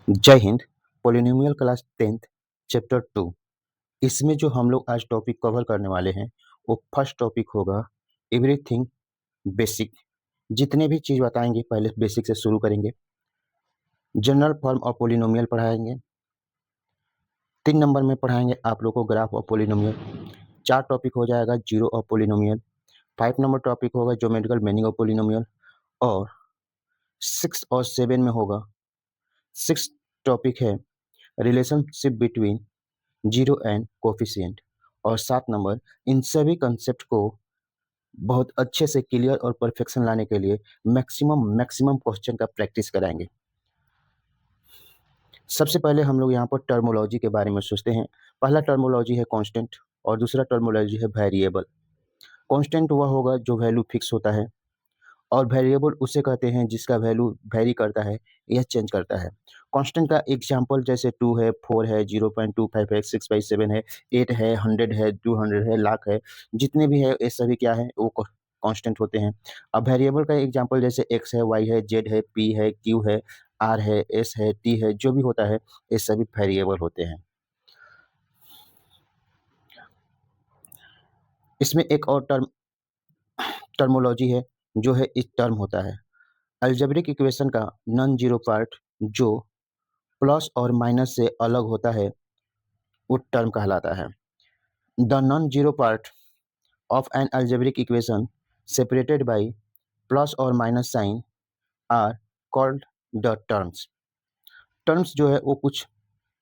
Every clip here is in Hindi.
जय Hind. Polynomial class 10th chapter 2। इसमें जो हम लोग आज टॉपिक कवर करने वाले हैं वो फर्स्ट टॉपिक होगा एवरीथिंग बेसिक। जितने भी चीज़ बताएंगे पहले बेसिक से शुरू करेंगे। जनरल फॉर्म ऑफ पॉलिनोमियल पढ़ाएंगे। 3 नंबर में पढ़ाएंगे आप लोग को ग्राफ ऑफ पॉलिनोमियल। 4 टॉपिक हो जाएगा zero of polynomial. 5 number topic होगा ज्योमेट्रिकल मीनिंग ऑफ पॉलिनोमियल। और 6 और 7 में होगा 6 टॉपिक है relationship between zero and coefficient. और 7 नंबर इन सभी कंसेप्ट को बहुत अच्छे से क्लियर और परफेक्शन लाने के लिए मैक्सिमम क्वेश्चन का प्रैक्टिस कराएंगे। सबसे पहले हम लोग यहाँ पर टर्मोलॉजी के बारे में सोचते हैं। पहला टर्मोलॉजी है कांस्टेंट और दूसरा टर्मोलॉजी है वेरिएबल। कांस्टेंट वह होगा जो वैल्यू फिक्स होता है और वेरिएबल उसे कहते हैं जिसका वैल्यू वेरी करता है या चेंज करता है। कांस्टेंट का एग्जांपल जैसे 2 है, 4 है, 0.25 है, 6/7 है, 8 है, 100 है, 200 है, लाख है, जितने भी है ये सभी क्या है वो कांस्टेंट होते हैं। अब वेरिएबल का एग्जांपल जैसे x है, y है, z है, p है, q है, r है, s है, t है, जो भी होता है ये सभी वेरिएबल होते हैं। इसमें एक और टर्मोलॉजी है जो है इस टर्म होता है अलजेब्रिक इक्वेशन का नॉन जीरो पार्ट जो प्लस और माइनस से अलग होता है वो टर्म कहलाता है। The non zero part of an algebraic equation separated by plus और minus sign are called the terms. Terms जो है वो कुछ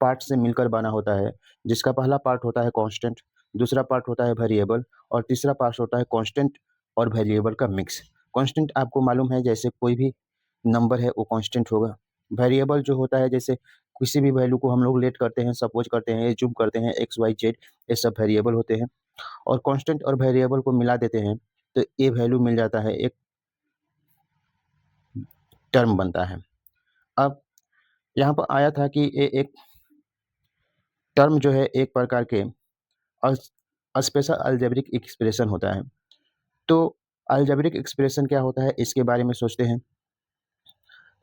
पार्ट से मिलकर बना होता है जिसका पहला पार्ट होता है कांस्टेंट, दूसरा पार्ट होता है वेरिएबल और तीसरा पार्ट होता है कांस्टेंट और वेरिएबल का मिक्स। कांस्टेंट आपको मालूम है जैसे कोई भी नंबर है वो कांस्टेंट होगा। वेरिएबल जो होता है जैसे किसी भी वैल्यू को हम लोग लेट करते हैं, सपोज करते हैं, एज्यूम करते हैं एक्स वाई जेड, ये सब वेरिएबल होते हैं। और कांस्टेंट और वेरिएबल को मिला देते हैं तो ये वैल्यू मिल जाता है, एक टर्म बनता है। अब यहाँ पर आया था कि ये एक टर्म जो है एक प्रकार के स्पेशल अलजेब्रिक एक्सप्रेशन होता है। तो अलजेब्रिक एक्सप्रेशन क्या होता है इसके बारे में सोचते हैं।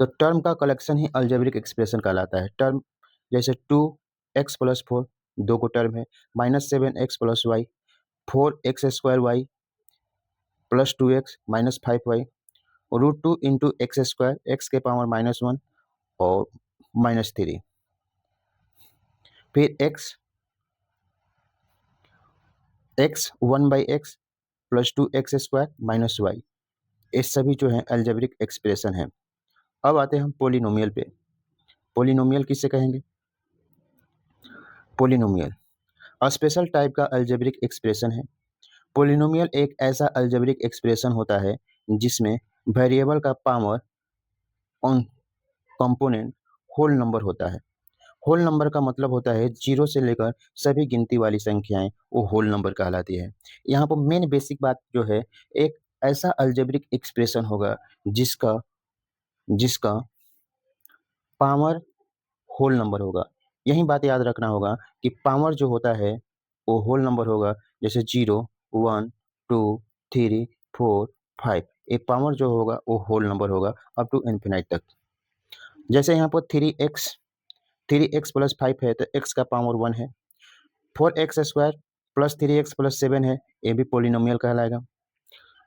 तो टर्म का कलेक्शन ही अलजेब्रिक एक्सप्रेशन कहलाता है। टर्म जैसे 2x+4 दो को टर्म है, -7x+y, 4x² y+2x -5y, √2 into x², x के पावर -1 और -3, फिर x 1/x +2x² -y। ये सभी जो है अलजेब्रिक एक्सप्रेशन है। अब आते हैं हम पोलिनोमियल पे। पोलिनोमियल किसे कहेंगे? पोलिनोमियल स्पेशल टाइप का अलजेब्रिक एक्सप्रेशन है। पोलिनोमियल एक ऐसा अलजेब्रिक एक्सप्रेशन होता है जिसमें वेरिएबल का power on component whole number होता है। होल नंबर का मतलब होता है जीरो से लेकर सभी गिनती वाली संख्याएं वो होल नंबर कहलाती है। यहाँ पर मेन बेसिक बात जो है एक ऐसा अलजेब्रिक एक्सप्रेशन होगा जिसका जिसका पावर होल नंबर होगा। यही बात याद रखना होगा कि पावर जो होता है वो होल नंबर होगा। जैसे 0, 1, 2, 3, 4, 5, ये पावर जो होगा वो होल नंबर होगा अप टू इन्फिनाइट तक। जैसे यहाँ पर 3x + 5 है तो x का पावर 1 है। 4x² + 3x + 7 है, ये भी पोलिनोमियल कहलाएगा।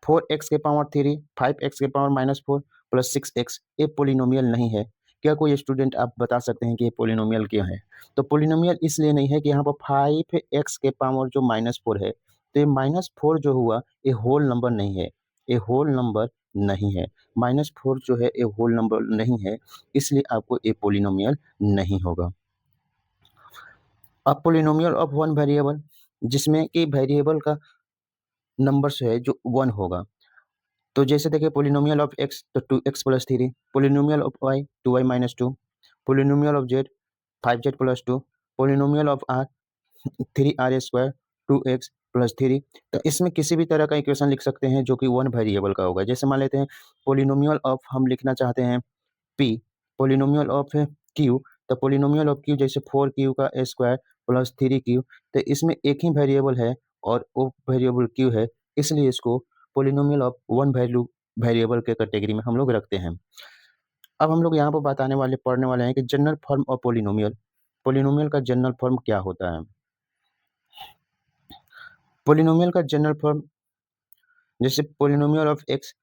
4x के पावर 3, 5x के पावर -4 + 6x, ये पोलिनोमियल नहीं है। क्या कोई स्टूडेंट आप बता सकते हैं कि ये पोलिनोमियल क्यों है? तो पोलिनोमियल इसलिए नहीं है कि यहाँ पर 5x के पावर जो -4 है तो ये -4 जो हुआ ये होल नंबर नहीं है, ये होल नंबर नहीं है। -4 जो है ये होल नंबर नहीं है, इसलिए आपको ये पोलिनोमियल नहीं होगा। अब पोलिनोमियल ऑफ वन वेरिएबल जिसमें कि वेरिएबल का नंबर जो है जो 1 होगा। तो जैसे देखिए पोलिनोमियल ऑफ x तो 2x + 3, polynomial of y 2y - 2, polynomial of z 5z + 2, polynomial of r 3r² 2x + 3। तो इसमें किसी भी तरह का इक्वेशन लिख सकते हैं जो कि वन वेरिएबल का होगा। जैसे मान लेते हैं पोलिनोमियल ऑफ हम लिखना चाहते हैं p, पोलिनोमियल ऑफ q, तो पोलिनोमियल ऑफ q जैसे 4q का स्क्वायर + 3q, तो इसमें एक ही वेरिएबल है और वो वेरिएबल q है, इसलिए इसको polynomial of one value variable के कैटेगरी में हम लोग रखते हैं। अब हम लोग यहाँ पर पढ़ने वाले हैं कि general form of polynomial. Polynomial का जनरल फॉर्म क्या होता है? पोलिनोमियल का जनरल फॉर्म जैसे polynomial of x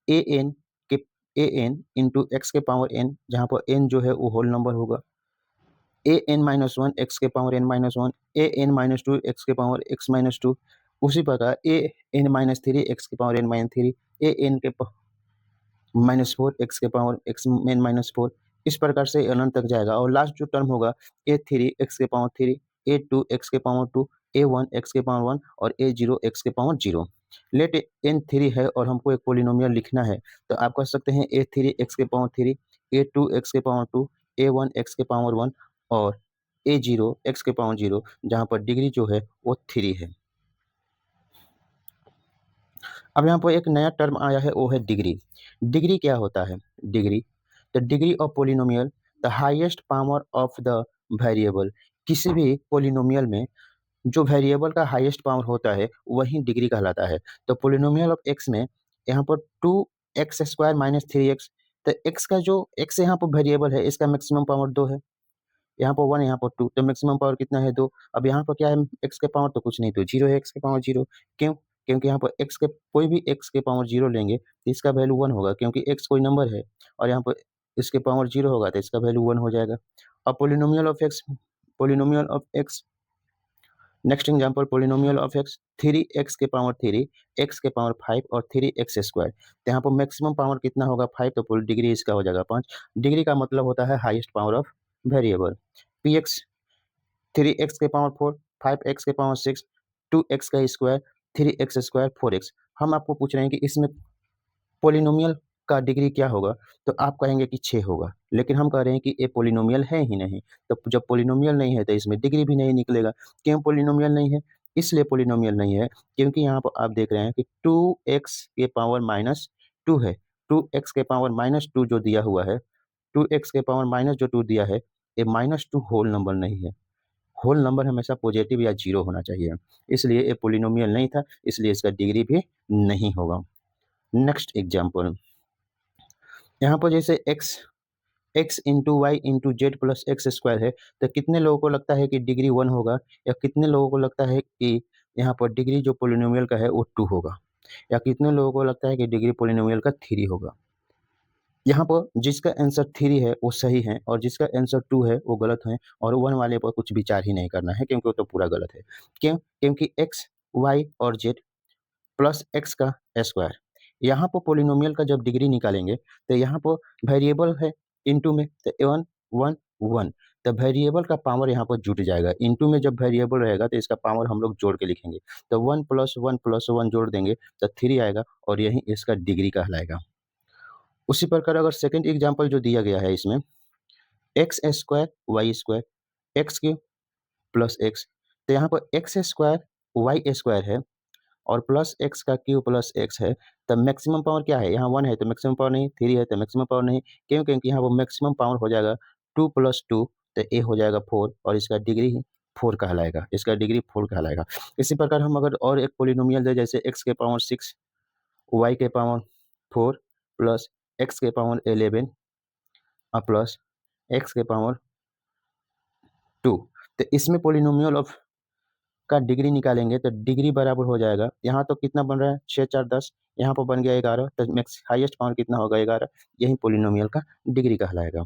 a n के ए एन इंटू एक्स के पावर एन, जहाँ पर एन जो है वो होल नंबर होगा, a n minus one x के power n minus one, a n minus two x के पावर एक्स माइनस टू, उसी प्रकार a n minus three x के power n minus three, a n के माइनस फोर एक्स के power x n minus four, इस प्रकार से अनंत तक जाएगा। और लास्ट जो टर्म होगा ए थ्री एक्स के power three, a two x के power two, a one x के पावर वन और ए जीरो एक्स के power zero. Let n three है और हमको एक पोलिनोमियल लिखना है, तो आप कह सकते हैं ए थ्री एक्स के power three, a two x के power two, a one x के पावर वन और ए जीरो एक्स के पावर जीरो, जहाँ पर डिग्री जो है वो थ्री है। अब यहाँ पर एक नया टर्म आया है, वो है डिग्री। डिग्री क्या होता है? Degree, the degree of polynomial, the highest power of the variable. किसी भी पोलिनोमियल में जो वेरिएबल का हाईएस्ट पावर होता है वही डिग्री कहलाता है। तो पोलिनोमियल ऑफ एक्स में यहाँ पर two x square minus three x, तो एक्स का जो एक्स यहाँ पर वेरिएबल है इसका मैक्सिमम पावर दो है, यहाँ पर वन यहाँ पर टू, तो मैक्सिमम पावर कितना है? दो। अब यहाँ पर क्या है? एक्स के पावर तो कुछ नहीं, तो जीरो है एक्स के पावर जीरो। क्यों? क्योंकि यहाँ पर एक्स के कोई भी एक्स के पावर जीरो लेंगे तो इसका वैल्यू वन होगा, क्योंकि एक्स कोई नंबर है और यहाँ पर इसके पावर जीरो होगा तो इसका वैल्यू वन हो जाएगा। अब polynomial of x, next example polynomial of x, three x के पावर थ्री, एक्स के पावर फाइव और थ्री एक्स स्क्वायर, तो यहाँ पर मैक्सिमम पावर कितना होगा? फाइव, तो फुल डिग्री इसका हो जाएगा पाँच। डिग्री का मतलब होता है highest power of variable. P x, three x के पावर फोर, फाइव एक्स के पावर सिक्स, टू एक्स का square, three x square, four x. हम आपको पूछ रहे हैं कि इसमें पोलिनोमियल का डिग्री क्या होगा, तो आप कहेंगे कि 6 होगा, लेकिन हम कह रहे हैं कि ये पोलिनोमियल है ही नहीं। तो जब पोलिनोमियल नहीं है तो इसमें डिग्री भी नहीं निकलेगा। क्यों पोलिनोमियल नहीं है? इसलिए पोलिनोमियल नहीं है क्योंकि यहाँ पर आप देख रहे हैं कि टू एक्स के पावर माइनस टू है, टू एक्स के पावर माइनस टू जो दिया हुआ है, टू एक्स के पावर माइनस जो टू दिया है, ये माइनस टू होल नंबर नहीं है। होल नंबर हमेशा पॉजिटिव या जीरो होना चाहिए, इसलिए ये पोलिनोमियल नहीं था, इसलिए इसका डिग्री भी नहीं होगा। नेक्स्ट एग्जाम्पल, यहाँ पर जैसे x x into y into z plus x square है, तो कितने लोगों को लगता है कि डिग्री वन होगा, या कितने लोगों को लगता है कि यहाँ पर डिग्री जो पोलिनोमियल का है वो टू होगा, या कितने लोगों को लगता है कि डिग्री पोलिनोमियल का थ्री होगा? यहाँ पर जिसका आंसर थ्री है वो सही है और जिसका आंसर टू है वो गलत है, और वन वाले पर कुछ विचार ही नहीं करना है क्योंकि वो तो पूरा गलत है। क्यों? क्योंकि एक्स वाई और जेड प्लस एक्स का स्क्वायर, यहाँ पर पोलिनोमियल का जब डिग्री निकालेंगे तो यहाँ पर वेरिएबल है इनटू में, तो वन वन वन, तो वेरिएबल का पावर यहाँ पर जुट जाएगा। इनटू में जब वेरिएबल रहेगा तो इसका पावर हम लोग जोड़ के लिखेंगे, तो वन प्लस वन जोड़ देंगे तो थ्री आएगा और यही इसका डिग्री कहलाएगा। उसी प्रकार अगर सेकंड एग्जाम्पल जो दिया गया है इसमें, x square y square x cube plus x, तो यहाँ पर एक्स स्क्वायर वाई स्क्वायर है और प्लस एक्स का क्यू प्लस एक्स है, तो मैक्सिमम पावर क्या है? यहाँ वन है तो मैक्सिमम पावर नहीं, थ्री है तो मैक्सिमम पावर नहीं। क्यों? क्योंकि यहाँ पर मैक्सिमम पावर हो जाएगा टू प्लस टू, तो ए हो जाएगा फोर और इसका डिग्री फोर कहलाएगा, इसका डिग्री फोर कहलाएगा। इसी प्रकार हम अगर और एक पोलिनोमियल दे, जैसे एक्स के पावर सिक्स, वाई के पावर फोर प्लस एक्स के पावर 11 और प्लस एक्स के पावर टू, तो इसमें पोलिनोमियल ऑफ का डिग्री निकालेंगे तो डिग्री बराबर हो जाएगा, यहाँ तो कितना बन रहा है? 6 4 10, यहाँ पर बन गया 11, तो मैक्स हाईएस्ट पावर कितना होगा? 11, यही पोलिनोमियल का डिग्री कहलाएगा।